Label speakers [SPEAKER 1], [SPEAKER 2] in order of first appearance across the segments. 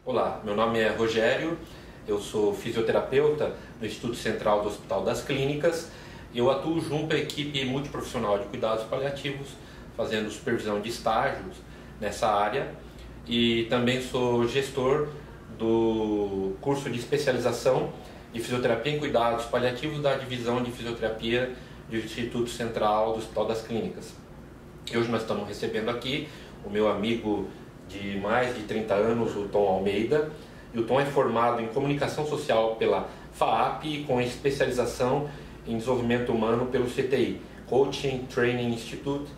[SPEAKER 1] Olá, meu nome é Rogério, eu sou fisioterapeuta no Instituto Central do Hospital das Clínicas. Eu atuo junto à equipe multiprofissional de cuidados paliativos, fazendo supervisão de estágios nessa área, e também sou gestor do curso de especialização de fisioterapia em cuidados paliativos da divisão de fisioterapia do Instituto Central do Hospital das Clínicas. E hoje nós estamos recebendo aqui o meu amigo de mais de 30 anos, o Tom Almeida. E o Tom é formado em comunicação social pela FAAP, com especialização em desenvolvimento humano pelo CTI, Coaching Training Institute,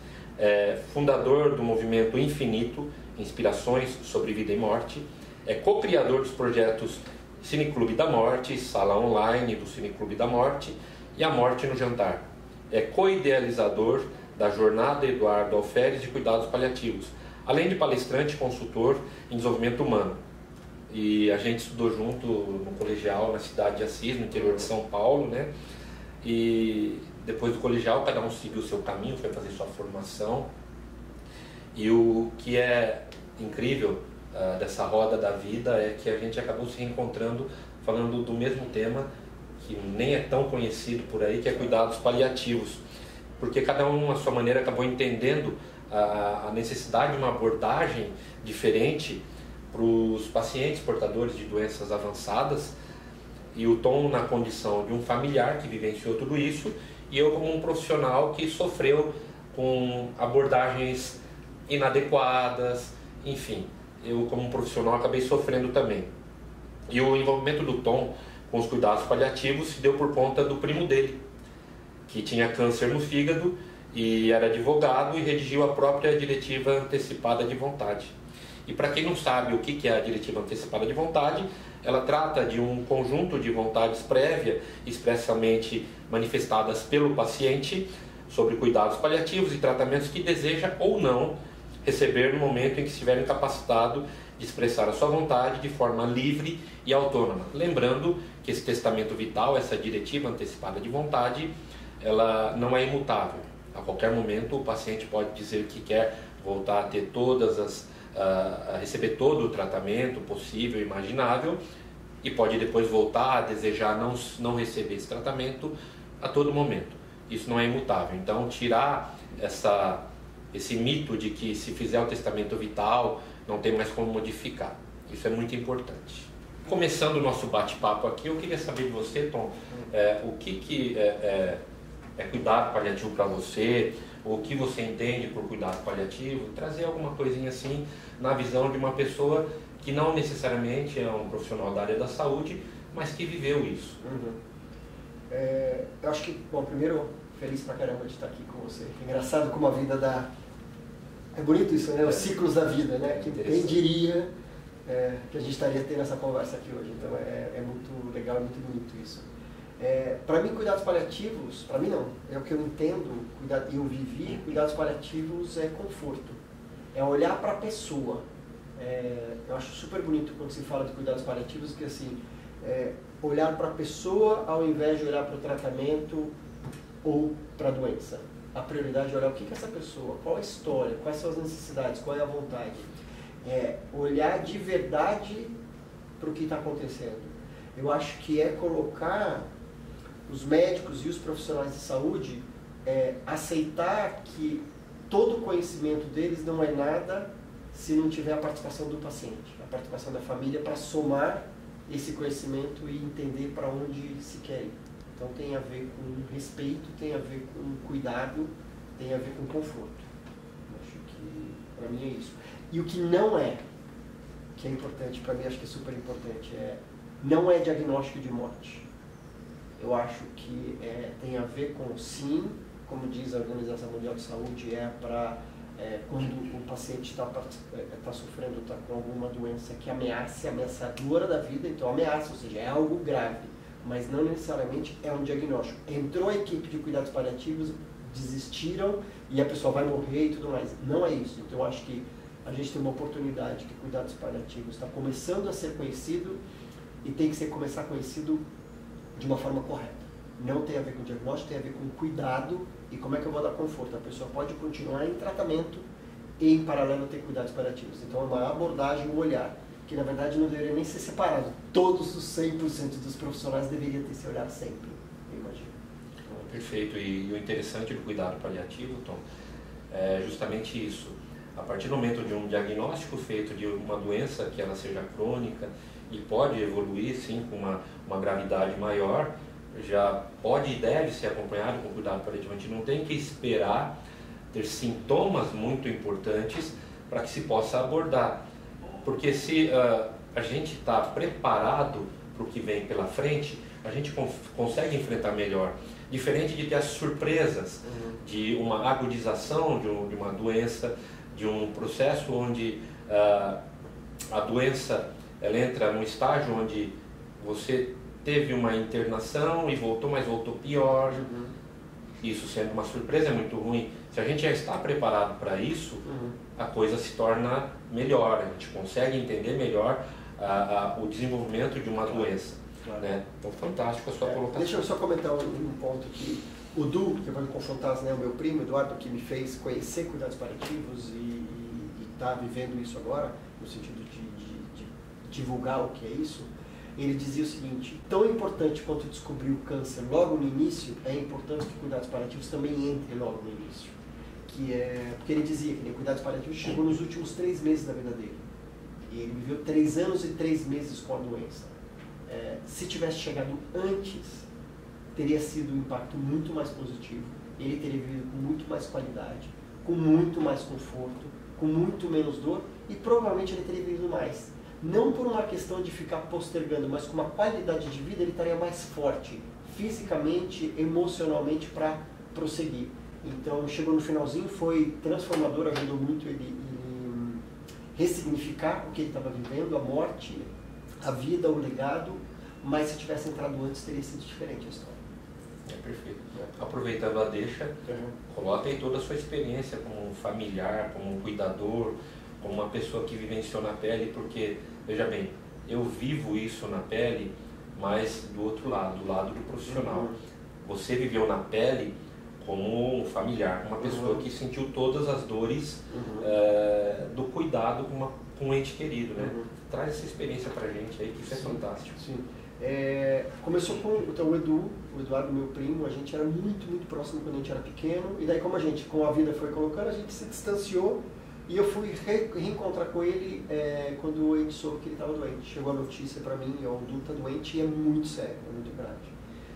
[SPEAKER 1] fundador do movimento Infinito, Inspirações sobre Vida e Morte, é co-criador dos projetos Cineclube da Morte, Sala Online do Cineclube da Morte e A Morte no Jantar. É co-idealizador da Jornada Eduardo Alferes de Cuidados Paliativos, além de palestrante e consultor em desenvolvimento humano. E a gente estudou junto no colegial na cidade de Assis, no interior de São Paulo, né? E depois do colegial, cada um seguiu o seu caminho, foi fazer sua formação. E o que é incrível dessa roda da vida é que a gente acabou se reencontrando falando do mesmo tema, que nem é tão conhecido por aí, que é cuidados paliativos. Porque cada um, à sua maneira, acabou entendendo a necessidade de uma abordagem diferente para os pacientes portadores de doenças avançadas, e o Tom na condição de um familiar que vivenciou tudo isso, e eu como um profissional que sofreu com abordagens inadequadas, enfim, eu como um profissional acabei sofrendo também. E o envolvimento do Tom com os cuidados paliativos se deu por conta do primo dele, que tinha câncer no fígado e era advogado e redigiu a própria diretiva antecipada de vontade. E para quem não sabe o que é a diretiva antecipada de vontade, ela trata de um conjunto de vontades prévias, expressamente manifestadas pelo paciente, sobre cuidados paliativos e tratamentos que deseja ou não receber no momento em que estiver incapacitado de expressar a sua vontade de forma livre e autônoma. Lembrando que esse testamento vital, essa diretiva antecipada de vontade, ela não é imutável. A qualquer momento o paciente pode dizer que quer voltar a ter a receber todo o tratamento possível e imaginável, e pode depois voltar a desejar não receber esse tratamento a todo momento. Isso não é imutável. Então, tirar esse mito de que se fizer o testamento vital não tem mais como modificar. Isso é muito importante. Começando o nosso bate-papo aqui, eu queria saber de você, Tom, o que é cuidado paliativo para você, o que você entende por cuidado paliativo, trazer alguma coisinha assim na visão de uma pessoa que não necessariamente é um profissional da área da saúde, mas que viveu isso.
[SPEAKER 2] Eu acho que, bom, primeiro, feliz pra caramba de estar aqui com você. Engraçado como a vida dá... É bonito isso, né? Os ciclos da vida, né? Quem diria que a gente estaria tendo essa conversa aqui hoje. Então é muito legal, é muito bonito isso. Para mim, cuidados paliativos, para mim não, é o que eu entendo, e eu vivi, cuidados paliativos é conforto, é olhar para a pessoa. Eu acho super bonito quando se fala de cuidados paliativos, que assim, olhar para a pessoa ao invés de olhar para o tratamento ou para a doença. A prioridade é olhar o que é essa pessoa, qual a história, quais são as necessidades, qual é a vontade. Olhar de verdade para o que está acontecendo. Eu acho que é colocar os médicos e os profissionais de saúde, aceitar que todo o conhecimento deles não é nada se não tiver a participação do paciente, a participação da família, para somar esse conhecimento e entender para onde se quer ir. Então tem a ver com respeito, tem a ver com cuidado, tem a ver com conforto. Acho que para mim é isso. E o que não é, que é importante, para mim acho que é super importante, não é diagnóstico de morte. Eu acho que tem a ver com, sim, como diz a Organização Mundial de Saúde, para quando o paciente está sofrendo, está com alguma doença que ameaçadora da vida, então ameaça, ou seja, é algo grave, mas não necessariamente é um diagnóstico. Entrou a equipe de cuidados paliativos, desistiram e a pessoa vai morrer e tudo mais. Não é isso. Então eu acho que a gente tem uma oportunidade que cuidados paliativos está começando a ser conhecido e tem que começar conhecido de uma forma correta. Não tem a ver com diagnóstico, tem a ver com cuidado e como é que eu vou dar conforto. A pessoa pode continuar em tratamento e em paralelo ter cuidados paliativos. Então é uma abordagem, um olhar, que na verdade não deveria nem ser separado. Todos os 100% dos profissionais deveriam ter esse olhar sempre, eu imagino.
[SPEAKER 1] Perfeito. E o interessante do cuidado paliativo, Tom, é justamente isso. A partir do momento de um diagnóstico feito de uma doença que ela seja crônica e pode evoluir sim com uma gravidade maior, já pode e deve ser acompanhado com cuidado paliativo. A gente não tem que esperar ter sintomas muito importantes para que se possa abordar. Porque se a gente está preparado para o que vem pela frente, a gente consegue enfrentar melhor. Diferente de ter as surpresas de uma agudização de uma doença, de um processo onde a doença ela entra num estágio onde você teve uma internação e voltou, mas voltou pior. Isso sendo uma surpresa é muito ruim. Se a gente já está preparado para isso, a coisa se torna melhor, a gente consegue entender melhor o desenvolvimento de uma doença. Claro. Né? Então, fantástico a sua colocação.
[SPEAKER 2] Deixa eu só comentar um ponto que o Du, que vai me confrontar, né, o meu primo Eduardo, que me fez conhecer cuidados paliativos e está vivendo isso agora, no sentido de divulgar o que é isso, ele dizia o seguinte: tão importante quanto descobrir o câncer logo no início, é importante que cuidados paliativos também entrem logo no início. Porque ele dizia que cuidados paliativos chegou nos últimos 3 meses da vida dele. E ele viveu 3 anos e 3 meses com a doença. Se tivesse chegado antes, teria sido um impacto muito mais positivo. Ele teria vivido com muito mais qualidade, com muito mais conforto, com muito menos dor e provavelmente ele teria vivido mais. Não por uma questão de ficar postergando, mas com uma qualidade de vida ele estaria mais forte, fisicamente, emocionalmente, para prosseguir. Então chegou no finalzinho, foi transformador, ajudou muito ele ressignificar o que ele estava vivendo, a morte, a vida, o legado, mas se tivesse entrado antes teria sido diferente a história.
[SPEAKER 1] Perfeito. Aproveitando a deixa, coloque aí toda a sua experiência como um familiar, como um cuidador, como uma pessoa que vivenciou na pele, porque, veja bem, eu vivo isso na pele, mas do outro lado, do lado do profissional. Você viveu na pele como um familiar, uma pessoa que sentiu todas as dores do cuidado com um ente querido, né? Traz essa experiência pra gente aí, que isso é fantástico.
[SPEAKER 2] Sim. Começou com o Eduardo, meu primo, a gente era muito, muito próximo quando a gente era pequeno, e daí como a gente, com a vida foi colocando, a gente se distanciou, e eu fui reencontrar com ele quando a gente soube que ele estava doente. Chegou a notícia pra mim, o Du tá doente, e é muito sério, é muito grave.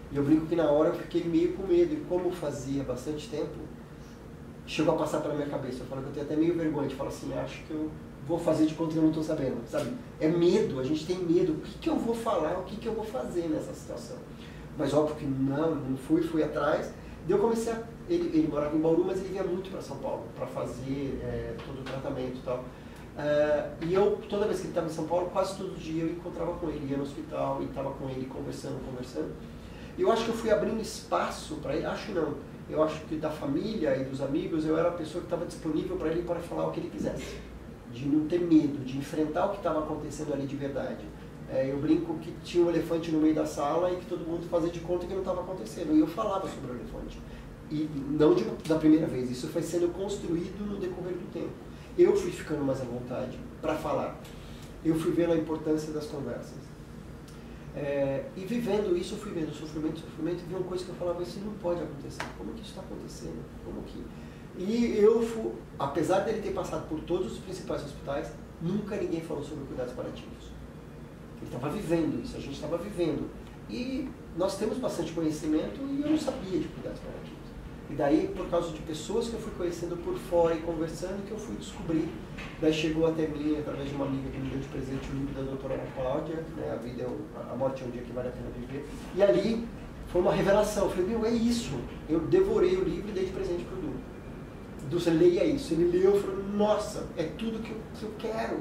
[SPEAKER 2] E eu brinco que na hora eu fiquei meio com medo, e como fazia bastante tempo, chegou a passar pela minha cabeça. Eu falo que eu tenho até meio vergonha de falar assim, acho que eu vou fazer de conta que eu não estou sabendo, sabe? É medo, a gente tem medo. O que eu vou falar, o que eu vou fazer nessa situação? Mas óbvio que não fui atrás. Daí eu comecei ele morava em Bauru, mas ele vinha muito para São Paulo, para fazer todo o tratamento e tal. E eu, toda vez que ele estava em São Paulo, quase todo dia eu encontrava com ele, ia no hospital e estava com ele conversando. E eu acho que eu fui abrindo espaço para ele, eu acho que da família e dos amigos eu era a pessoa que estava disponível para ele para falar o que ele quisesse. De não ter medo, de enfrentar o que estava acontecendo ali de verdade. Eu brinco que tinha um elefante no meio da sala e que todo mundo fazia de conta que não estava acontecendo. E eu falava sobre o elefante. E não da primeira vez, isso foi sendo construído no decorrer do tempo. Eu fui ficando mais à vontade para falar. Eu fui vendo a importância das conversas. E vivendo isso, eu fui vendo sofrimento, e vi uma coisa que eu falava, isso não pode acontecer. Como que isso está acontecendo? E eu fui, apesar dele ter passado por todos os principais hospitais, nunca ninguém falou sobre cuidados paliativos. Ele estava vivendo isso, a gente estava vivendo. E nós temos bastante conhecimento e eu não sabia de cuidados paliativos. E daí, por causa de pessoas que eu fui conhecendo por fora e conversando, que eu fui descobrir. Daí chegou até mim, através de uma amiga que me deu de presente o livro da doutora Ana Cláudia, né, A Morte é um Dia que Vale a Pena Viver. E ali foi uma revelação. Eu falei, é isso. Eu devorei o livro e dei de presente para o Du. Você leia isso. Ele leu e falou, nossa, é tudo que eu quero.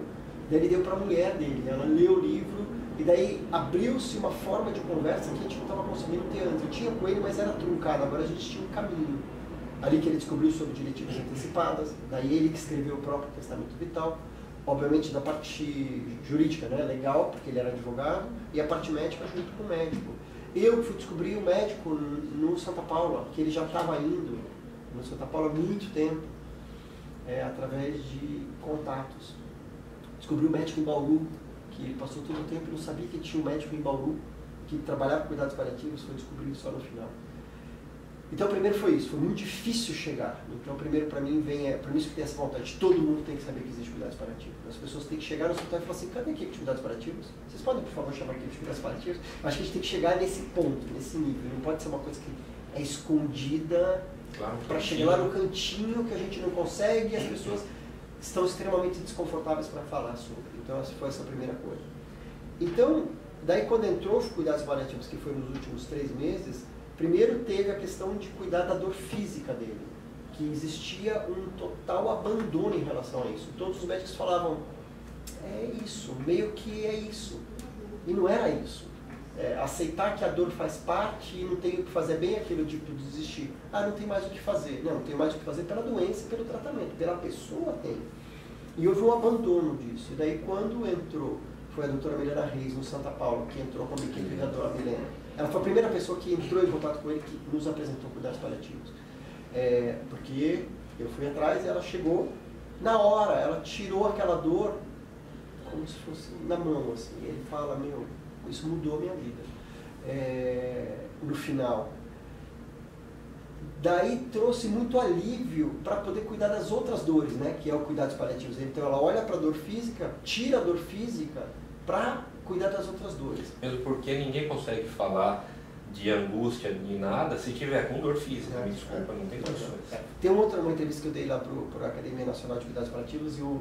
[SPEAKER 2] Daí ele deu para a mulher dele, ela leu o livro e daí abriu-se uma forma de conversa que a gente não estava conseguindo ter antes. Eu tinha com ele, mas era truncado, agora a gente tinha um caminho. Ali que ele descobriu sobre diretivas antecipadas, daí ele que escreveu o próprio testamento vital, obviamente da parte jurídica, né, legal, porque ele era advogado, e a parte médica junto com o médico. Eu fui descobrir o médico no Santa Paula, que ele já estava indo no Santa Paula há muito tempo. através de contatos. Descobri um médico em Bauru, que ele passou todo o tempo e não sabia que tinha um médico em Bauru que trabalhava com cuidados paliativos, foi descobrido só no final. Então, primeiro foi isso, foi muito difícil chegar. Então, primeiro para mim por isso que tem essa vontade, todo mundo tem que saber que existe cuidados paliativos. As pessoas têm que chegar no hospital e falar assim, cadê a equipe de cuidados paliativos? Vocês podem, por favor, chamar a equipe de cuidados paliativos? Acho que a gente tem que chegar nesse ponto, nesse nível. Não pode ser uma coisa que é escondida, claro, para chegar lá no cantinho que a gente não consegue e as pessoas estão extremamente desconfortáveis para falar sobre. Então, essa foi essa primeira coisa. Então, daí quando entrou os cuidados paliativos, que foi nos últimos 3 meses, primeiro teve a questão de cuidar da dor física dele, que existia um total abandono em relação a isso. Todos os médicos falavam, é isso, meio que é isso. E não era isso. Aceitar que a dor faz parte e não tem o que fazer bem aquilo tipo de desistir. Não tem mais o que fazer. Não tem mais o que fazer pela doença e pelo tratamento. Pela pessoa tem. E houve um abandono disso. E daí quando entrou, foi a doutora Milena Reis, no Santa Paula, que entrou como equipe da doutora Milena. Ela foi a primeira pessoa que entrou em contato com ele, que nos apresentou cuidados paliativos. Porque eu fui atrás e ela chegou, na hora, ela tirou aquela dor como se fosse na mão, assim. E ele fala, isso mudou a minha vida. No final. Daí trouxe muito alívio para poder cuidar das outras dores, né? Que é o cuidados paliativos. Então ela olha para a dor física, tira a dor física para cuidar das outras dores.
[SPEAKER 1] Mesmo porque ninguém consegue falar de angústia nem nada se tiver com dor física. Me desculpa, não tem condições.
[SPEAKER 2] Tem uma entrevista que eu dei lá para a Academia Nacional de Cuidados Paliativos e o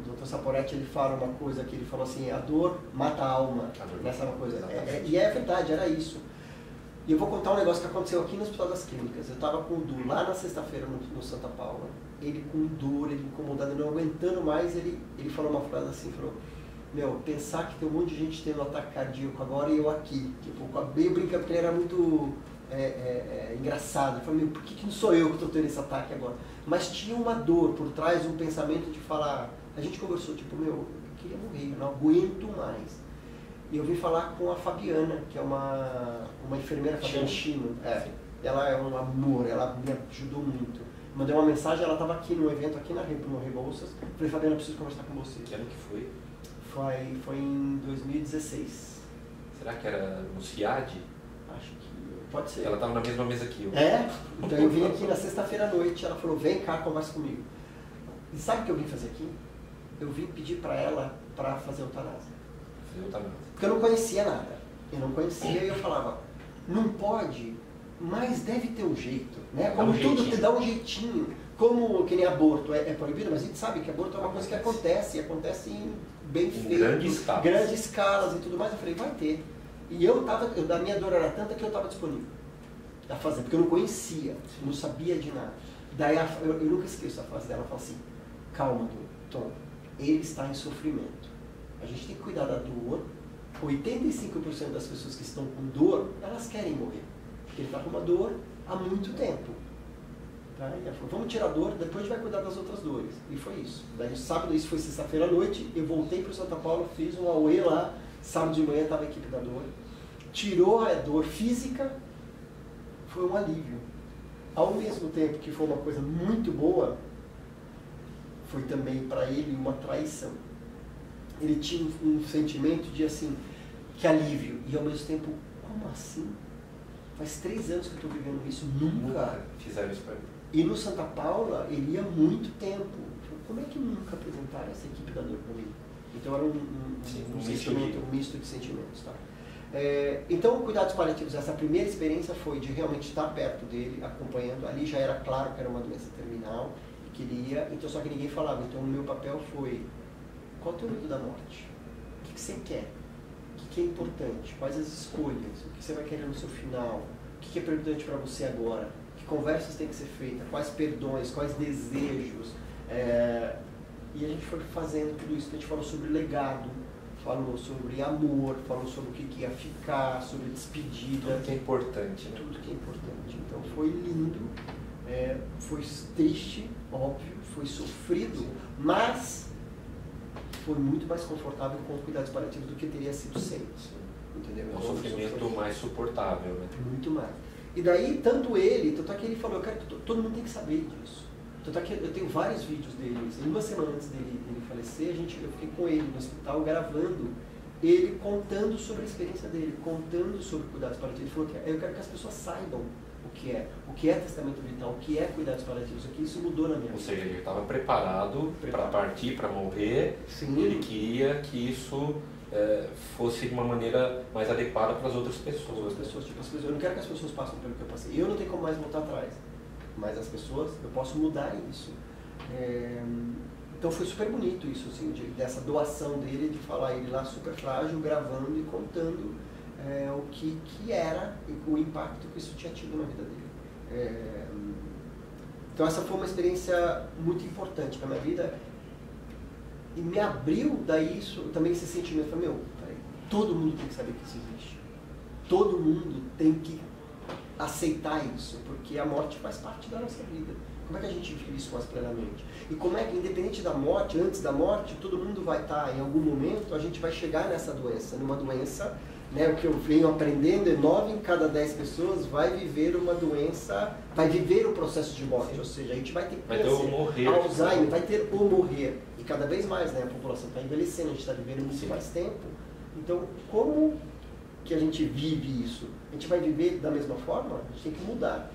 [SPEAKER 2] Dr. Saporetti, ele fala uma coisa que ele falou assim, a dor mata a alma. Essa é uma coisa. E é verdade, era isso. E eu vou contar um negócio que aconteceu aqui no Hospital das Clínicas. Eu estava com o Du lá na sexta-feira no Santa Paula. Ele com dor, ele incomodado, não aguentando mais, ele falou uma frase assim, falou, pensar que tem um monte de gente tendo um ataque cardíaco agora e eu aqui. Tipo, bem brincando, porque ele era muito engraçado. Eu falei, por que não sou eu que estou tendo esse ataque agora? Mas tinha uma dor por trás, um pensamento de falar, a gente conversou, tipo, eu queria morrer, eu não aguento mais. E eu vim falar com a Fabiana, que é uma enfermeira, Fabiana Chino. Ela é um amor, ela me ajudou muito. Mandei uma mensagem, ela estava aqui no evento, aqui no Rebouças. Falei, Fabiana, eu preciso conversar com você.
[SPEAKER 1] Que ano que foi?
[SPEAKER 2] Foi em 2016.
[SPEAKER 1] Será que era no CIAD?
[SPEAKER 2] Acho que pode ser.
[SPEAKER 1] Ela estava na mesma mesa que eu.
[SPEAKER 2] Então eu vim aqui na sexta-feira à noite, ela falou, vem cá, conversa comigo. E sabe o que eu vim fazer aqui? Eu vim pedir para ela para fazer eutanásia. Porque eu não conhecia nada. Eu não conhecia e eu falava, não pode, mas deve ter um jeito. Né? Como tudo te dá um jeitinho. Como que nem aborto é proibido, mas a gente sabe que aborto é uma coisa que acontece em bem feito, grandes escalas e tudo mais. Eu falei, vai ter. E a minha dor era tanta que eu estava disponível a fazer, porque eu não conhecia, não sabia de nada. Daí eu nunca esqueço a frase dela, ela fala assim, calma, Tom, ele está em sofrimento. A gente tem que cuidar da dor. 85% das pessoas que estão com dor, elas querem morrer. Porque ele está com uma dor há muito tempo. Tá? E ela falou, vamos tirar a dor, depois a gente vai cuidar das outras dores. E foi isso. Daí sábado, isso foi sexta-feira à noite, eu voltei para o Santa Paula, fiz um AUE lá, sábado de manhã estava a equipe da dor. Tirou a dor física, foi um alívio. Ao mesmo tempo que foi uma coisa muito boa, foi também para ele uma traição. Ele tinha um sentimento de assim, que alívio, e ao mesmo tempo, como assim? Faz 3 anos que eu estou vivendo isso, nunca
[SPEAKER 1] fizeram isso para mim.
[SPEAKER 2] E no Santa Paula, ele ia muito tempo. Como é que nunca apresentaram essa equipe da dor para mim? Então era um misto de sentimentos. Tá? Então, cuidados paliativos, essa primeira experiência foi de realmente estar perto dele, acompanhando. Ali já era claro que era uma doença terminal, e queria, então só que ninguém falava. Então o meu papel foi, qual é o teu medo da morte? O que você quer? O que é importante? Quais as escolhas? O que você vai querer no seu final? O que é importante para você agora? Que conversas têm que ser feitas? Quais perdões? Quais desejos? E a gente foi fazendo tudo isso. A gente falou sobre legado, falou sobre amor, falou sobre o que ia ficar, sobre despedida.
[SPEAKER 1] Tudo que é importante. Né?
[SPEAKER 2] Tudo que é importante. Então foi lindo, foi triste, óbvio, foi sofrido, mas foi muito mais confortável com os cuidados paliativos do que teria sido sem. Entendeu?
[SPEAKER 1] É um sofrimento mais suportável, né?
[SPEAKER 2] Muito mais. E daí, tanto é que ele falou, eu quero que todo mundo tem que saber disso. Tanto é que eu tenho vários vídeos dele. Assim, uma semana antes dele falecer, eu fiquei com ele no hospital gravando ele contando sobre a experiência dele, contando sobre cuidados paliativos. Ele falou que eu quero que as pessoas saibam o que é testamento vital, o que é cuidados paliativos, que isso mudou na minha vida.
[SPEAKER 1] Ou seja, ele estava preparado para partir, para morrer.
[SPEAKER 2] Sim.
[SPEAKER 1] Ele queria que isso fosse de uma maneira mais adequada para as outras pessoas.
[SPEAKER 2] Eu não quero que as pessoas passem pelo que eu passei. Eu não tenho como mais voltar atrás. Mas as pessoas, eu posso mudar isso. Então foi super bonito isso, assim, dessa doação dele, de falar ele lá super frágil, gravando e contando o que era, o impacto que isso tinha tido na vida dele. Então essa foi uma experiência muito importante na minha vida e me abriu daí isso, também esse sentimento, falei, todo mundo tem que saber que isso existe. Todo mundo tem que aceitar isso, porque a morte faz parte da nossa vida. Como é que a gente vive isso mais plenamente? E como é que, independente da morte, antes da morte, todo mundo vai estar, em algum momento, a gente vai chegar nessa doença, numa doença, né, o que eu venho aprendendo é 9 em cada 10 pessoas vai viver uma doença, vai viver o processo de morte, ou seja, a gente vai ter
[SPEAKER 1] morrer,
[SPEAKER 2] Alzheimer, vai ter o morrer, e cada vez mais, né, a população está envelhecendo, a gente está vivendo muito mais tempo, então como que a gente vive isso? A gente vai viver da mesma forma? A gente tem que mudar.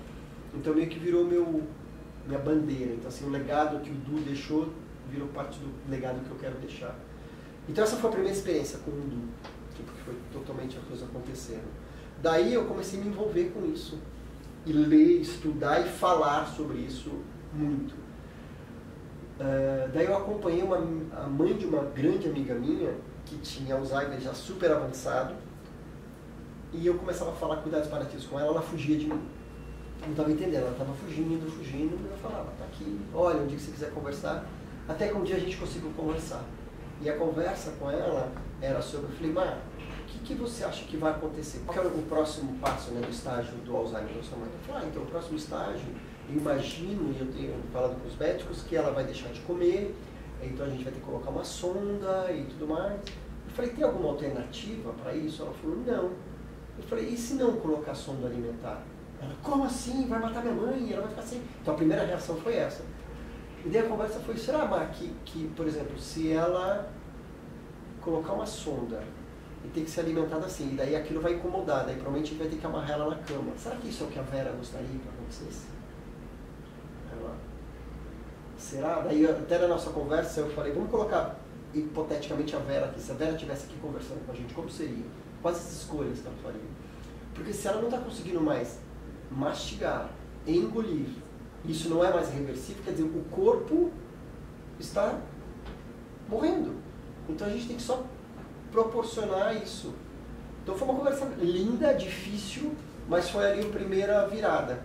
[SPEAKER 2] Então meio que virou minha bandeira. Então assim, o legado que o Du deixou virou parte do legado que eu quero deixar. Então essa foi a primeira experiência com o Du, porque foi totalmente a coisa acontecendo. Daí eu comecei a me envolver com isso. E ler, estudar e falar sobre isso muito. Daí eu acompanhei a mãe de uma grande amiga minha, que tinha Alzheimer já super avançado, e eu começava a falar cuidados paliativos com ela fugia de mim. Eu não estava entendendo, ela estava fugindo, e eu falava, tá aqui, olha, um dia que você quiser conversar, até que um dia a gente conseguiu conversar. E a conversa com ela era sobre, eu falei, Mar, o que você acha que vai acontecer? Qual é o próximo passo, né, do estágio do Alzheimer da sua mãe? Eu falei, então o próximo estágio, eu imagino, e eu tenho falado com os médicos, que ela vai deixar de comer, então a gente vai ter que colocar uma sonda e tudo mais. Eu falei, tem alguma alternativa para isso? Ela falou, não. Eu falei, e se não colocar sonda alimentar? Ela, como assim? Vai matar minha mãe? Ela vai ficar assim. Então a primeira reação foi essa. E daí a conversa foi, será, Mar, que, por exemplo, se ela colocar uma sonda e ter que ser alimentada assim, e daí aquilo vai incomodar, daí provavelmente a gente vai ter que amarrar ela na cama. Será que isso é o que a Vera gostaria que acontecesse? Ela, será? Daí até na nossa conversa eu falei, vamos colocar hipoteticamente a Vera aqui. Se a Vera estivesse aqui conversando com a gente, como seria? Quais as escolhas que ela faria? Porque se ela não está conseguindo mais mastigar, engolir, isso não é mais reversível, quer dizer, o corpo está morrendo. Então a gente tem que só proporcionar isso. Então foi uma conversa linda, difícil, mas foi ali a primeira virada.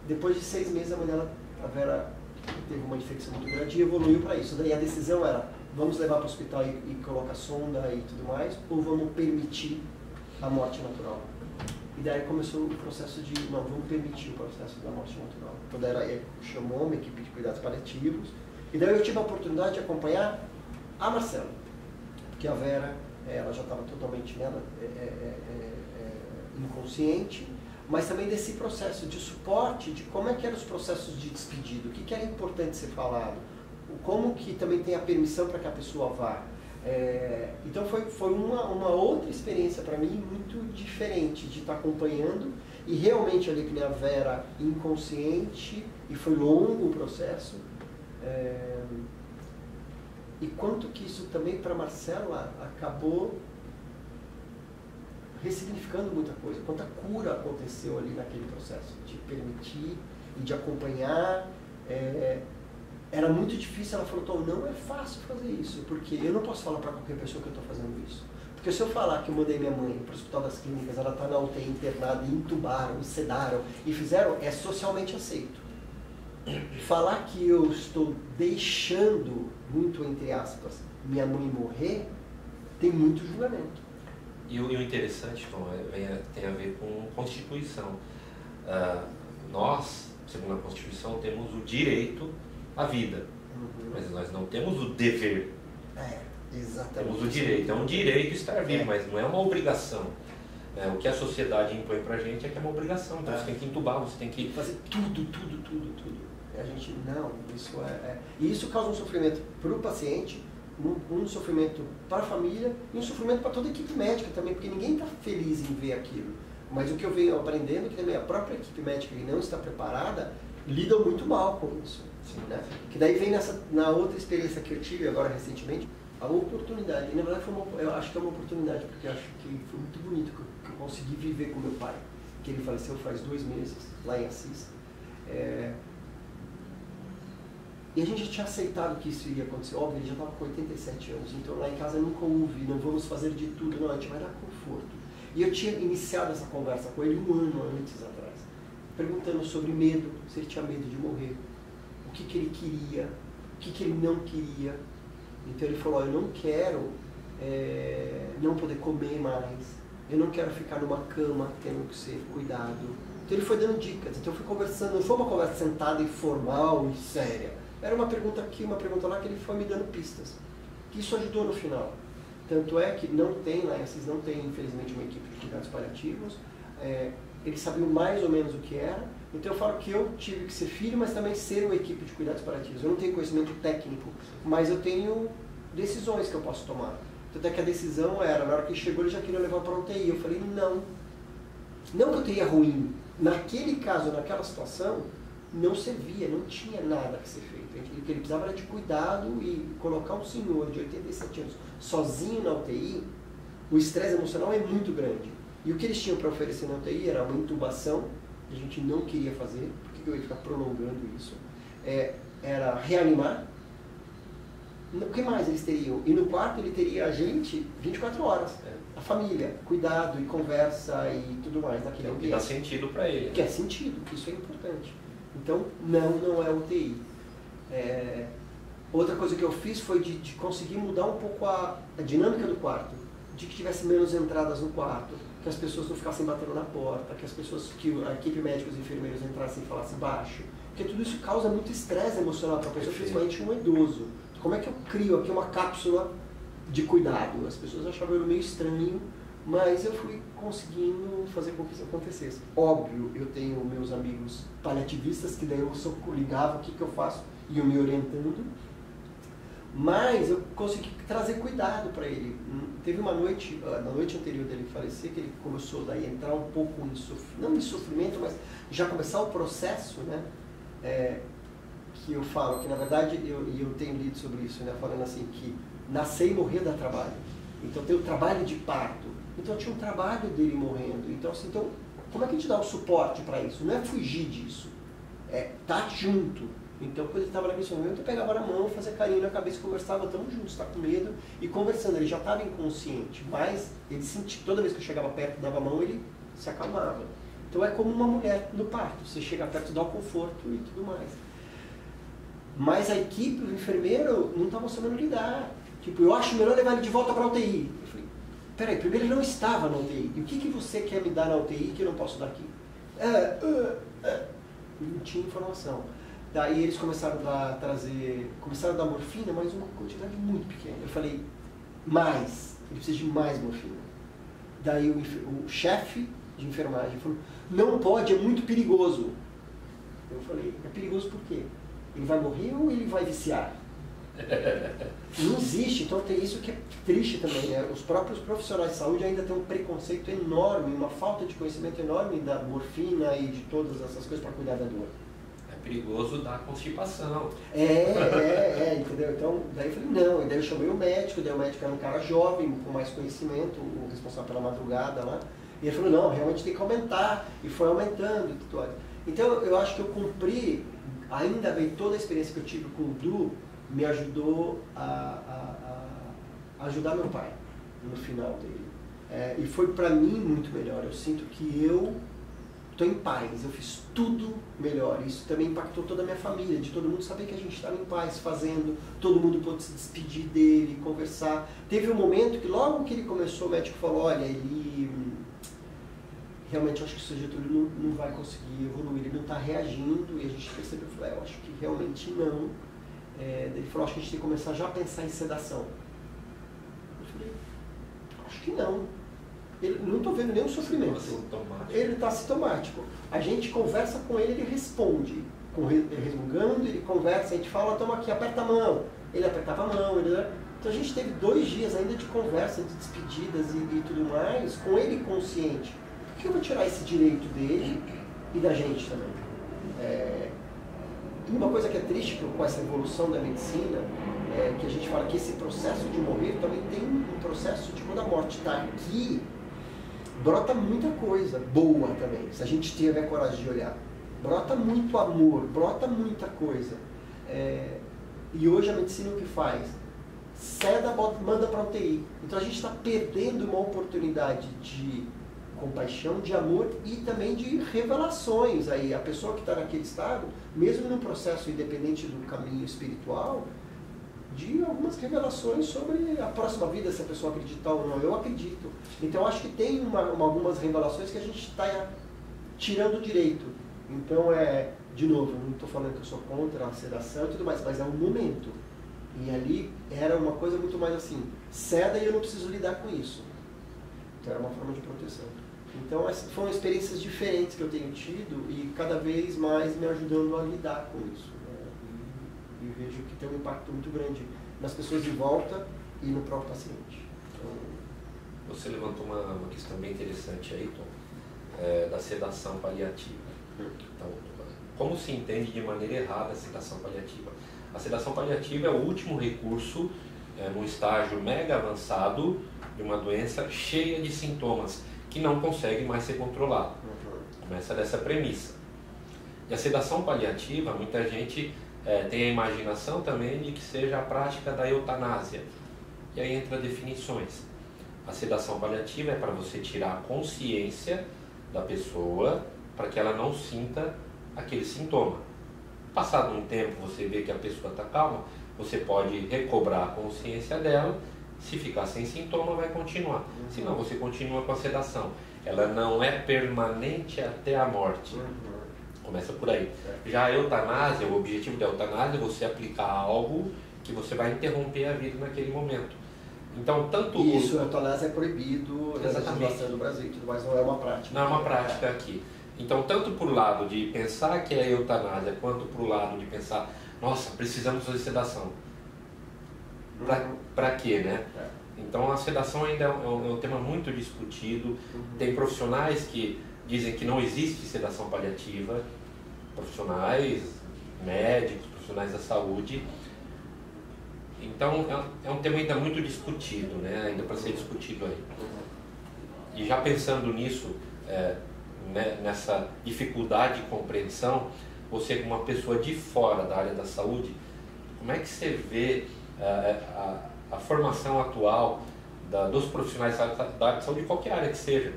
[SPEAKER 2] Depois de 6 meses, a Vera teve uma infecção muito grande e evoluiu para isso. Daí a decisão era, vamos levar para o hospital e colocar sonda e tudo mais, ou vamos permitir a morte natural? E daí começou o processo de, não, vamos permitir o processo da morte natural. Então daí chamou uma equipe de cuidados paliativos, e daí eu tive a oportunidade de acompanhar a Marcela, porque a Vera, ela já estava totalmente, né, inconsciente, mas também desse processo de suporte, de como é que eram os processos de despedida, o que era importante ser falado, como que também tem a permissão para que a pessoa vá. Então foi uma outra experiência para mim muito diferente de estar acompanhando e realmente ali que nem a Vera inconsciente, e foi longo o processo, e quanto que isso também para Marcela acabou ressignificando muita coisa, quanta cura aconteceu ali naquele processo de permitir e de acompanhar. Era muito difícil, ela falou, Tom, não é fácil fazer isso, porque eu não posso falar para qualquer pessoa que eu estou fazendo isso. Porque se eu falar que eu mandei minha mãe para o Hospital das Clínicas, ela está na UTI internada, e intubaram, e sedaram, e fizeram, é socialmente aceito. Falar que eu estou deixando, muito entre aspas, minha mãe morrer, tem muito julgamento.
[SPEAKER 1] E o interessante, Tom, tem a ver com Constituição. Nós, segundo a Constituição, temos o direito à vida, mas nós não temos o dever.
[SPEAKER 2] Exatamente.
[SPEAKER 1] Temos o direito, é um direito estar vivo, mas não é uma obrigação. O que a sociedade impõe pra gente é que é uma obrigação, então você tem que entubar, você tem que
[SPEAKER 2] fazer tudo. A gente, não, isso E isso causa um sofrimento para o paciente, um sofrimento para a família e um sofrimento para toda a equipe médica também, porque ninguém está feliz em ver aquilo. Mas o que eu venho aprendendo é que também a própria equipe médica que não está preparada lida muito mal com isso.
[SPEAKER 1] Sim.
[SPEAKER 2] Né? Que daí vem na outra experiência que eu tive agora recentemente, a oportunidade. E na verdade eu acho que é uma oportunidade, porque eu acho que foi muito bonito que eu consegui viver com meu pai, que ele faleceu faz 2 meses, lá em Assis. E a gente já tinha aceitado que isso iria acontecer. Óbvio, ele já estava com 87 anos, então lá em casa nunca houve, não vamos fazer de tudo, não, a gente vai dar conforto. E eu tinha iniciado essa conversa com ele 1 ano antes atrás, perguntando sobre medo, se ele tinha medo de morrer, o que ele queria, o que ele não queria. Então ele falou, eu não quero não poder comer mais, eu não quero ficar numa cama tendo que ser cuidado. Então ele foi dando dicas, então eu fui conversando, não foi uma conversa sentada e formal e séria. Era uma pergunta aqui, uma pergunta lá, que ele foi me dando pistas. Que isso ajudou no final. Tanto é que não tem, lá em Assis não tem, infelizmente, uma equipe de cuidados paliativos. Eles sabiam mais ou menos o que era. Então eu falo que eu tive que ser filho, mas também ser uma equipe de cuidados paliativos. Eu não tenho conhecimento técnico, mas eu tenho decisões que eu posso tomar. Tanto é que a decisão era, na hora que ele chegou, ele já queria levar para a UTI. Eu falei, não. Não que a UTI é ruim. Naquele caso, naquela situação, não servia, não tinha nada a ser feito. O que ele precisava era de cuidado, e colocar um senhor de 87 anos sozinho na UTI, o estresse emocional é muito grande. E o que eles tinham para oferecer na UTI era uma intubação, que a gente não queria fazer, porque eu ia ficar prolongando isso. Era reanimar. O que mais eles teriam? E no quarto ele teria a gente 24 horas. A família, cuidado e conversa e tudo mais naquele ambiente.
[SPEAKER 1] Que dá sentido para ele.
[SPEAKER 2] Que é sentido, que isso é importante. Então, não é UTI. Outra coisa que eu fiz foi de conseguir mudar um pouco a dinâmica do quarto, de que tivesse menos entradas no quarto, que as pessoas não ficassem batendo na porta, que a equipe médica e os enfermeiros entrassem e falassem baixo, porque tudo isso causa muito estresse emocional para a pessoa, principalmente um idoso. Como é que eu crio aqui uma cápsula de cuidado? As pessoas achavam eu meio estranho, mas eu fui conseguindo fazer com que isso acontecesse. Óbvio, eu tenho meus amigos paliativistas, que daí eu só ligava o que eu faço, e eu me orientando, mas eu consegui trazer cuidado para ele. Teve uma noite, na noite anterior dele falecer, que ele começou daí a entrar um pouco não em sofrimento, mas já começar o processo, né? Que eu falo, que na verdade, eu tenho lido sobre isso, né? Falando assim, que nascer e morrer dá trabalho. Então tem o trabalho de parto. Então tinha um trabalho dele morrendo. Então, assim, como é que a gente dá o suporte para isso? Não é fugir disso, tá junto. Então, quando ele estava naquele momento, eu pegava na mão, fazia carinho na cabeça, conversava, estamos juntos, está com medo, e conversando. Ele já estava inconsciente, mas ele sentia, toda vez que eu chegava perto, dava a mão, ele se acalmava. Então é como uma mulher no parto, você chega perto, dá o conforto e tudo mais. Mas a equipe, o enfermeiro, não estava sabendo lidar. Tipo, eu acho melhor levar ele de volta para a UTI. Eu falei, peraí, primeiro ele não estava na UTI. E o que você quer me dar na UTI que eu não posso dar aqui? Não tinha informação. Daí eles começaram a dar morfina, mas uma quantidade muito pequena. Eu falei, ele precisa de mais morfina. Daí o chefe de enfermagem falou, não pode, é muito perigoso. Eu falei, é perigoso por quê? Ele vai morrer ou ele vai viciar? Não existe, então tem isso que é triste também, né? Os próprios profissionais de saúde ainda têm um preconceito enorme, uma falta de conhecimento enorme da morfina e de todas essas coisas para cuidar da dor.
[SPEAKER 1] É perigoso dar constipação.
[SPEAKER 2] Entendeu? Então, daí eu falei, não, e daí eu chamei o médico era um cara jovem, com mais conhecimento, o responsável pela madrugada lá, e ele falou, não, realmente tem que aumentar, e foi aumentando e tudo. Então, eu acho que eu cumpri, ainda bem, toda a experiência que eu tive com o Du, me ajudou a ajudar meu pai, no final dele. E foi pra mim muito melhor, eu sinto que eu estou em paz, eu fiz tudo melhor. Isso também impactou toda a minha família, de todo mundo saber que a gente estava em paz fazendo, todo mundo pôde se despedir dele, conversar. Teve um momento que logo que ele começou, o médico falou, olha, ele realmente acho que o seu Getúlio não vai conseguir evoluir, ele não está reagindo, e a gente percebeu, eu acho que realmente não. Ele falou, acho que a gente tem que começar já a pensar em sedação. Eu falei, acho que não. Não estou vendo nenhum sofrimento. Ele está sintomático. A gente conversa com ele, ele responde. resmungando, ele conversa, a gente fala, toma aqui, aperta a mão. Ele apertava a mão, então a gente teve 2 dias ainda de conversa, de despedidas e tudo mais, com ele consciente. Por que eu vou tirar esse direito dele e da gente também? E uma coisa que é triste com essa evolução da medicina, é que a gente fala que esse processo de morrer também tem um processo de quando a morte está aqui, brota muita coisa boa também, se a gente tiver coragem de olhar. Brota muito amor, brota muita coisa. E hoje a medicina o que faz? Ceda, manda para a UTI. Então a gente está perdendo uma oportunidade de compaixão, de amor e também de revelações. Aí a pessoa que está naquele estado, mesmo num processo independente do caminho espiritual, de algumas revelações sobre a próxima vida, se a pessoa acreditar ou não. Eu acredito. Então eu acho que tem algumas revelações que a gente está tirando o direito. Então de novo, não estou falando que eu sou contra a sedação e tudo mais, mas é um momento. E ali era uma coisa muito mais assim, ceda e eu não preciso lidar com isso. Então era uma forma de proteção. Então foram experiências diferentes que eu tenho tido e cada vez mais me ajudando a lidar com isso. E vejo que tem um impacto muito grande nas pessoas de volta e no próprio paciente. Então,
[SPEAKER 1] você levantou uma questão bem interessante aí, Tom, da sedação paliativa. Então, como se entende de maneira errada a sedação paliativa? A sedação paliativa é o último recurso num estágio mega avançado de uma doença cheia de sintomas que não consegue mais ser controlado. Começa dessa premissa. E a sedação paliativa, muita gente tem a imaginação também de que seja a prática da eutanásia. E aí entra definições. A sedação paliativa é para você tirar a consciência da pessoa para que ela não sinta aquele sintoma. Passado um tempo, você vê que a pessoa está calma, você pode recobrar a consciência dela. Se ficar sem sintoma, vai continuar. Senão, você continua com a sedação. Ela não é permanente até a morte. Começa por aí. Já a eutanásia, o objetivo da eutanásia é você aplicar algo que você vai interromper a vida naquele momento. Então, tanto
[SPEAKER 2] isso, a eutanásia é proibido na legislação do Brasil, mas não é uma prática.
[SPEAKER 1] Não é uma prática aqui. Então, tanto por lado de pensar que é eutanásia, quanto por lado de pensar, nossa, precisamos fazer sedação. Para quê, né? Então, a sedação ainda é um tema muito discutido. Tem profissionais que dizem que não existe sedação paliativa, profissionais, médicos, profissionais da saúde. Então, é um tema ainda muito discutido, né? Ainda para ser discutido aí. E já pensando nisso, nessa dificuldade de compreensão, você como uma pessoa de fora da área da saúde, como é que você vê a formação atual dos profissionais da área de saúde, qualquer área que seja?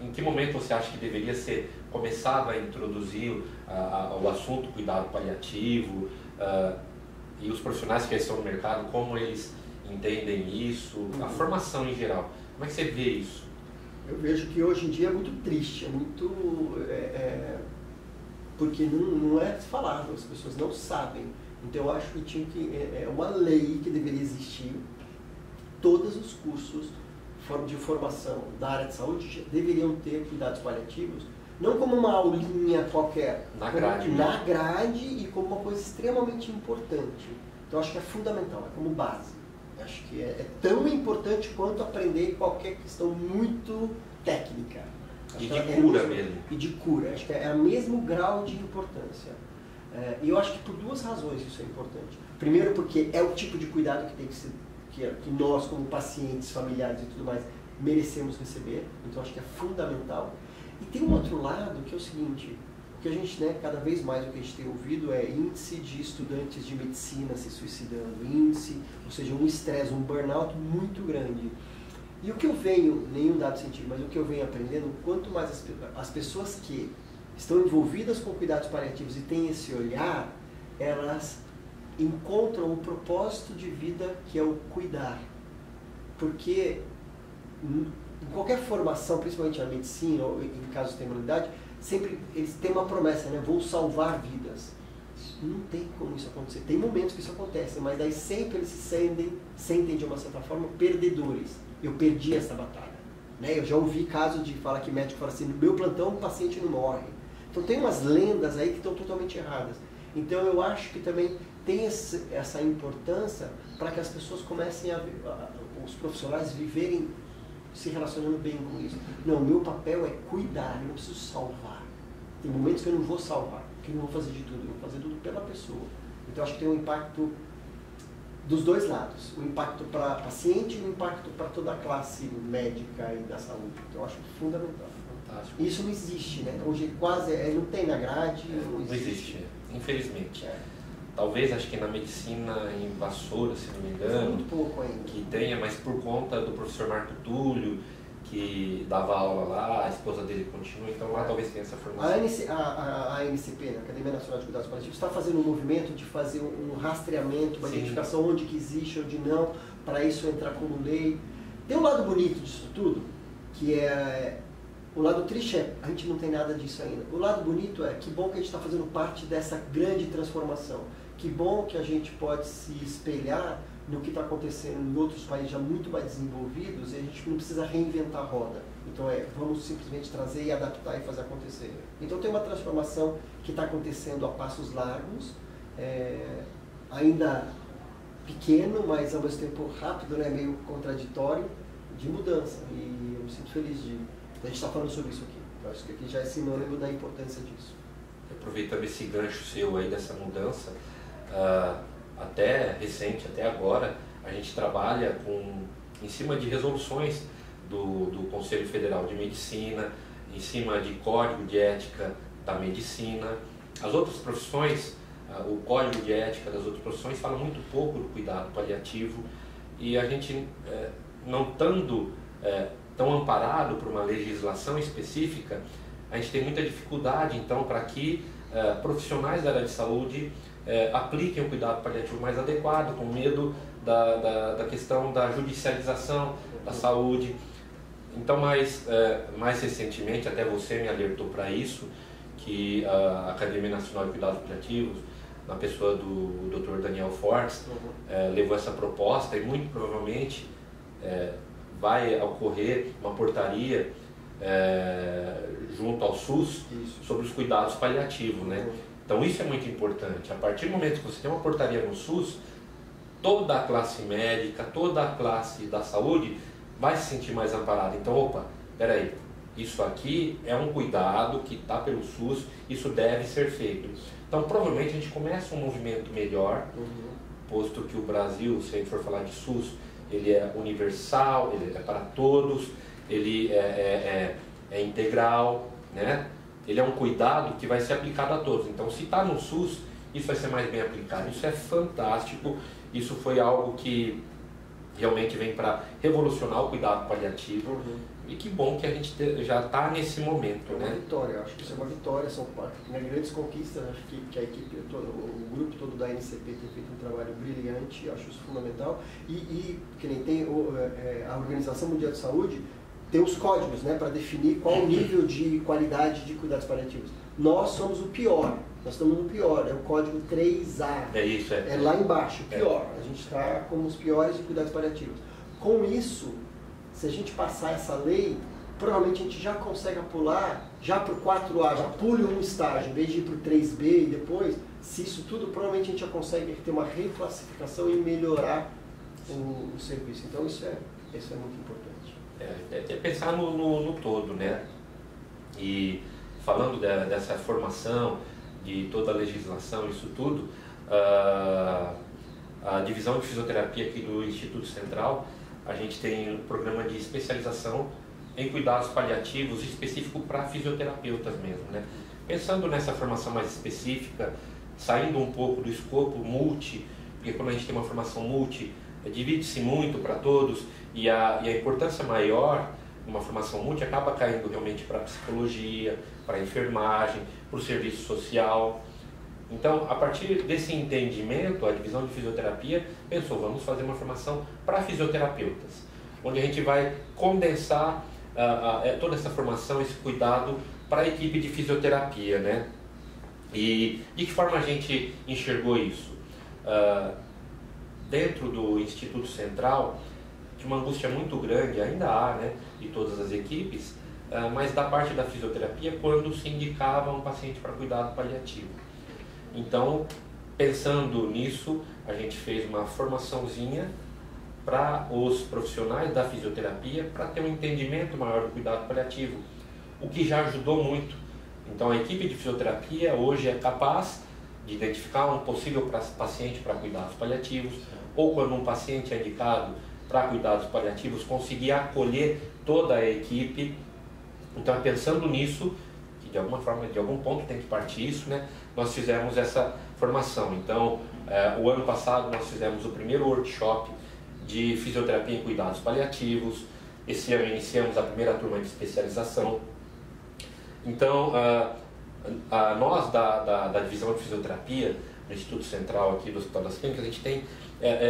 [SPEAKER 1] Em que momento você acha que deveria ser começado a introduzir o assunto cuidado paliativo, e os profissionais que já estão no mercado, como eles entendem isso, a formação em geral? Como é que você vê isso?
[SPEAKER 2] Eu vejo que hoje em dia é muito triste, porque não é falado, as pessoas não sabem. Então eu acho que é uma lei que deveria existir. Todos os cursos de formação da área de saúde deveriam ter cuidados paliativos, não como uma aulinha qualquer,
[SPEAKER 1] na grade,
[SPEAKER 2] na grade e como uma coisa extremamente importante. Então eu acho que é fundamental, é como base. Eu acho que é tão importante quanto aprender qualquer questão muito técnica.
[SPEAKER 1] E de cura mesmo.
[SPEAKER 2] E de cura, acho que é o mesmo grau de importância. E eu acho que por 2 razões isso é importante. Primeiro, porque é o tipo de cuidado que tem que ser, que nós, como pacientes, familiares e tudo mais, merecemos receber. Então acho que é fundamental. E tem um outro lado que é o seguinte, o que a gente, cada vez mais o que a gente tem ouvido é índice de estudantes de medicina se suicidando, ou seja, um estresse, um burnout muito grande. E o que eu venho, nenhum dado científico, mas o que eu venho aprendendo, quanto mais as pessoas que estão envolvidas com cuidados paliativos e têm esse olhar, elas encontram o propósito de vida que é o cuidar. Porque em qualquer formação, principalmente na medicina ou em casos de terminalidade, sempre eles têm uma promessa, vou salvar vidas. Não tem como isso acontecer. Tem momentos que isso acontece, mas daí sempre eles se sentem de uma certa forma perdedores. Eu perdi essa batalha. Eu já ouvi casos de falar que médico fala assim, no meu plantão o paciente não morre. Então tem umas lendas aí que estão totalmente erradas. Então eu acho que também tem essa importância para que as pessoas comecem os profissionais viverem se relacionando bem com isso. Não, meu papel é cuidar, eu não preciso salvar. Tem momentos que eu não vou salvar, que eu não vou fazer de tudo, eu vou fazer tudo pela pessoa. Então acho que tem um impacto dos dois lados, o impacto para o paciente e o impacto para toda a classe médica e da saúde. Então eu acho fundamental.
[SPEAKER 1] Fantástico.
[SPEAKER 2] Isso não existe, né? Hoje quase não tem na grade.
[SPEAKER 1] Não existe, infelizmente. Talvez, acho que na medicina em Vassoura, se não me engano,
[SPEAKER 2] muito pouco ainda.
[SPEAKER 1] Que tenha, mas por conta do professor Marco Túlio, que dava aula lá, a esposa dele continua, então lá talvez tenha essa formação.
[SPEAKER 2] A ANCP, né, Academia Nacional de Cuidados Paliativos, está fazendo um movimento de fazer um rastreamento, uma identificação onde que existe, onde não, para isso entrar como lei. Tem um lado bonito disso tudo, que é... O lado triste é, a gente não tem nada disso ainda. O lado bonito é, que bom que a gente está fazendo parte dessa grande transformação. Que bom que a gente pode se espelhar no que está acontecendo em outros países já muito mais desenvolvidos e a gente não precisa reinventar a roda. Então vamos simplesmente trazer e adaptar e fazer acontecer. Então tem uma transformação que está acontecendo a passos largos, ainda pequeno, mas ao mesmo tempo rápido, né, meio contraditório, de mudança. E eu me sinto feliz de a gente estar falando sobre isso aqui. Eu acho que aqui já é sinônimo da importância disso.
[SPEAKER 1] Aproveitando esse gancho seu aí dessa mudança, até recente, até agora, a gente trabalha em cima de resoluções do Conselho Federal de Medicina, em cima de código de ética da medicina. As outras profissões, o código de ética das outras profissões fala muito pouco do cuidado paliativo e a gente, não estando tão amparado por uma legislação específica, a gente tem muita dificuldade, então, para que profissionais da área de saúde apliquem o cuidado paliativo mais adequado, com medo da questão da judicialização da saúde. Então, mais recentemente, até você me alertou para isso, que a Academia Nacional de Cuidados Paliativos, na pessoa do Dr. Daniel Fortes, levou essa proposta e muito provavelmente vai ocorrer uma portaria junto ao SUS sobre os cuidados paliativos, né? Então isso é muito importante. A partir do momento que você tem uma portaria no SUS, toda a classe médica, toda a classe da saúde vai se sentir mais amparada. Então, opa, peraí, isso aqui é um cuidado que está pelo SUS, isso deve ser feito. Então provavelmente a gente começa um movimento melhor, posto que o Brasil, se a gente for falar de SUS, ele é universal, ele é para todos, ele é integral, né? Ele é um cuidado que vai ser aplicado a todos. Então, se está no SUS, isso vai ser mais bem aplicado. Isso é fantástico, isso foi algo que realmente vem para revolucionar o cuidado paliativo. E que bom que a gente já está nesse momento,
[SPEAKER 2] né?
[SPEAKER 1] É uma
[SPEAKER 2] vitória, eu acho que isso é uma vitória, são grandes conquistas, acho que a equipe, o grupo todo da NCP tem feito um trabalho brilhante, acho isso fundamental, e que nem tem a Organização Mundial de Saúde, tem os códigos, né, para definir qual o nível de qualidade de cuidados paliativos. Nós somos o pior, nós estamos no pior, é o código 3A, é lá embaixo, o pior, a gente está como os piores de cuidados paliativos. Com isso, se a gente passar essa lei, provavelmente a gente já consegue pular já para o 4A, já pule um estágio, em vez de ir para o 3B e depois, se isso tudo, provavelmente a gente já consegue ter uma reclassificação e melhorar o serviço. Então isso é muito importante.
[SPEAKER 1] É pensar no todo, né? E falando dessa formação, de toda a legislação, isso tudo, a divisão de fisioterapia aqui do Instituto Central, a gente tem um programa de especialização em cuidados paliativos específico para fisioterapeutas mesmo, né? Pensando nessa formação mais específica, saindo um pouco do escopo multi, porque quando a gente tem uma formação multi, divide-se muito para todos e a importância maior numa formação multi acaba caindo realmente para a psicologia, para a enfermagem, para o serviço social. Então, a partir desse entendimento, a divisão de fisioterapia pensou, vamos fazer uma formação para fisioterapeutas, onde a gente vai condensar toda essa formação, esse cuidado para a equipe de fisioterapia, né? E de que forma a gente enxergou isso? Dentro do Instituto Central, tinha uma angústia muito grande, ainda há, né, de todas as equipes, mas da parte da fisioterapia quando se indicava um paciente para cuidado paliativo. Então, pensando nisso, a gente fez uma formaçãozinha para os profissionais da fisioterapia para ter um entendimento maior do cuidado paliativo, o que já ajudou muito. Então, a equipe de fisioterapia hoje é capaz de identificar um possível paciente para cuidados paliativos, ou quando um paciente é indicado para cuidados paliativos, conseguir acolher toda a equipe. Então, pensando nisso, que de alguma forma, de algum ponto tem que partir isso, né? Nós fizemos essa formação. Então, o ano passado nós fizemos o primeiro workshop de fisioterapia em cuidados paliativos. Esse ano iniciamos a primeira turma de especialização. Então, nós da divisão de fisioterapia, no Instituto Central aqui do Hospital das Clínicas, a gente tem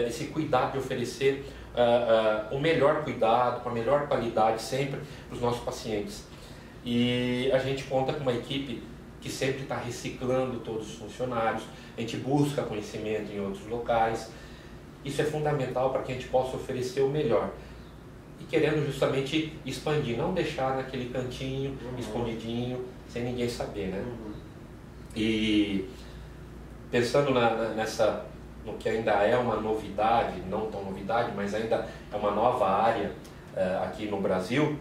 [SPEAKER 1] esse cuidado de oferecer o melhor cuidado, com a melhor qualidade sempre para os nossos pacientes. E a gente conta com uma equipe que sempre está reciclando todos os funcionários, a gente busca conhecimento em outros locais. Isso é fundamental para que a gente possa oferecer o melhor. E querendo justamente expandir, não deixar naquele cantinho, escondidinho, sem ninguém saber, né? E pensando no que ainda é uma novidade, não tão novidade, mas ainda é uma nova área aqui no Brasil,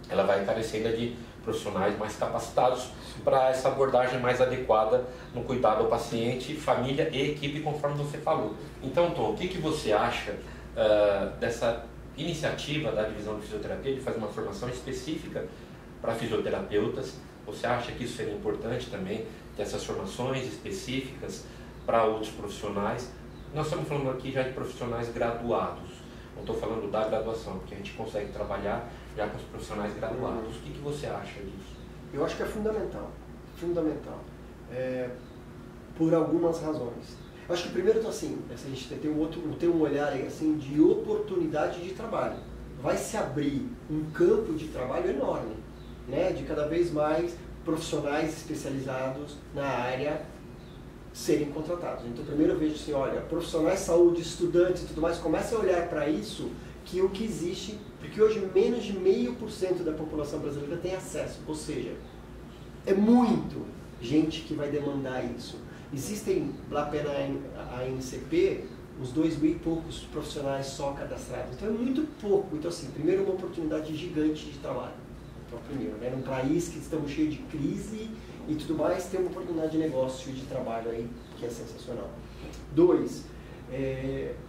[SPEAKER 1] ela vai carecer ainda de profissionais mais capacitados para essa abordagem mais adequada no cuidado ao paciente, família e equipe, conforme você falou. Então, Tom, o que você acha dessa iniciativa da divisão de fisioterapia de fazer uma formação específica para fisioterapeutas? Você acha que isso seria importante também, ter essas formações específicas para outros profissionais? Nós estamos falando aqui já de profissionais graduados, não estou falando da graduação, porque a gente consegue trabalhar já com os profissionais graduados. O que você acha disso?
[SPEAKER 2] Eu acho que é fundamental, fundamental, por algumas razões. Eu acho que primeiro, assim, a gente tem um olhar aí, assim, de oportunidade de trabalho. Vai se abrir um campo de trabalho enorme, né? De cada vez mais profissionais especializados na área serem contratados. Então, primeiro eu vejo assim, olha, profissionais de saúde, estudantes e tudo mais, comecem a olhar para isso, que o que existe, porque hoje menos de 0,5% da população brasileira tem acesso, ou seja, é muito gente que vai demandar isso. Existem, lá pela ANCP, uns 2.000 e poucos profissionais só cadastrados, então é muito pouco. Então, assim, primeiro uma oportunidade gigante de trabalho. Então, primeiro, né, num país que estamos cheio de crise e tudo mais, tem uma oportunidade de negócio e de trabalho aí que é sensacional. 2,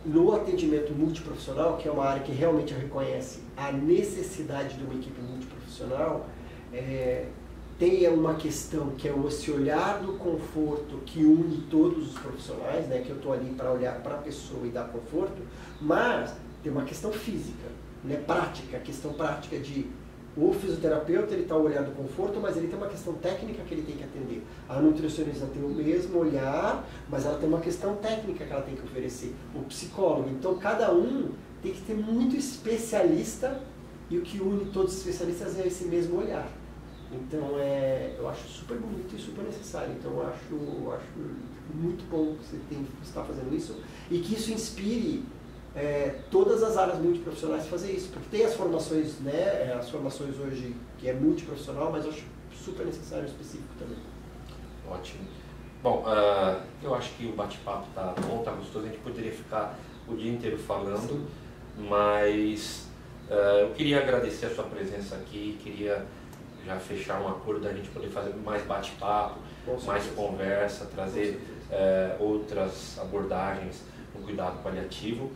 [SPEAKER 2] no atendimento multiprofissional, que é uma área que realmente reconhece a necessidade de uma equipe multiprofissional, tem uma questão que é esse olhar do conforto que une todos os profissionais, né, que eu estou ali para olhar para a pessoa e dar conforto, mas tem uma questão física, né, prática, a questão prática de o fisioterapeuta, ele está olhando o conforto, mas ele tem uma questão técnica que ele tem que atender. A nutricionista tem o mesmo olhar, mas ela tem uma questão técnica que ela tem que oferecer. O psicólogo, então cada um tem que ter muito especialista, e o que une todos os especialistas é esse mesmo olhar. Então eu acho super bonito e super necessário. Então eu acho muito bom que você está fazendo isso e que isso inspire todas as áreas multiprofissionais a fazer isso, porque tem as formações, né, as formações hoje que é multiprofissional, mas eu acho super necessário específico também.
[SPEAKER 1] Ótimo. Bom, eu acho que o bate-papo tá bom, tá gostoso, a gente poderia ficar o dia inteiro falando, sim, mas eu queria agradecer a sua presença aqui, queria já fechar um acordo da gente poder fazer mais bate-papo, mais conversa, trazer outras abordagens no cuidado paliativo.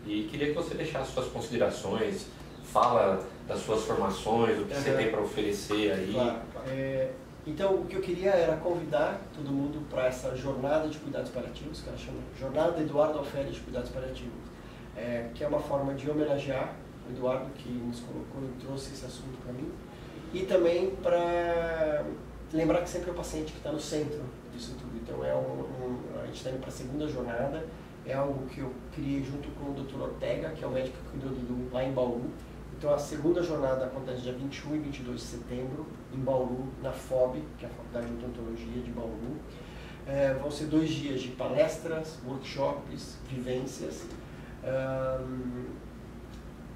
[SPEAKER 1] E queria que você deixasse suas considerações, fala das suas formações, o que você tem para oferecer aí.
[SPEAKER 2] Claro. Então, o que eu queria era convidar todo mundo para essa jornada de cuidados paliativos, que ela chama Jornada Eduardo Alferes de Cuidados Paliativos, que é uma forma de homenagear o Eduardo, que nos colocou e trouxe esse assunto para mim, e também para lembrar que sempre é o paciente que está no centro disso tudo. Então, a gente está indo para a segunda jornada. É algo que eu criei junto com o Dr. Ortega, que é o médico que cuidou do Dudu lá em Bauru. Então a segunda jornada acontece dia 21 e 22 de setembro, em Bauru, na FOB, que é a Faculdade de Odontologia de Bauru. Vão ser 2 dias de palestras, workshops, vivências,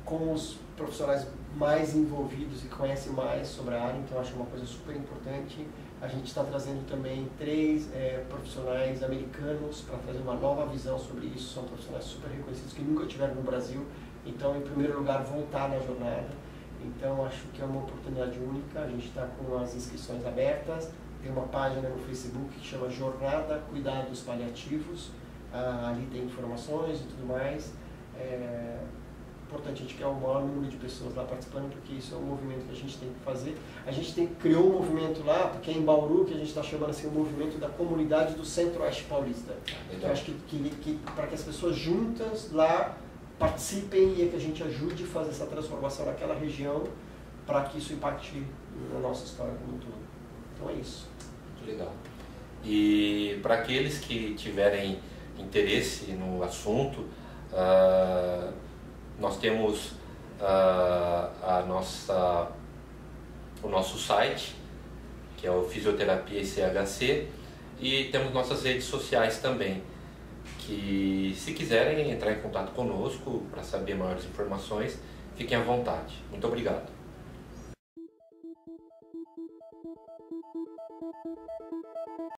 [SPEAKER 2] com os profissionais mais envolvidos e conhecem mais sobre a área, então acho uma coisa super importante. A gente está trazendo também 3 profissionais americanos para trazer uma nova visão sobre isso. São profissionais super reconhecidos que nunca tiveram no Brasil, então em primeiro lugar vão estar na jornada. Então acho que é uma oportunidade única. A gente está com as inscrições abertas, tem uma página no Facebook que chama Jornada Cuidados Paliativos, ali tem informações e tudo mais. Importante, a gente quer o maior número de pessoas lá participando, porque isso é um movimento que a gente tem que fazer. A gente criou um movimento lá, porque é em Bauru, que a gente está chamando assim o movimento da comunidade do Centro-Oeste Paulista. Eu acho que para que as pessoas juntas lá participem e que a gente ajude a fazer essa transformação naquela região, para que isso impacte na nossa história como um todo. Então é isso.
[SPEAKER 1] Muito legal. E para aqueles que tiverem interesse no assunto, nós temos o nosso site, que é o Fisioterapia ICHC, e temos nossas redes sociais também, que se quiserem entrar em contato conosco para saber maiores informações, fiquem à vontade. Muito obrigado.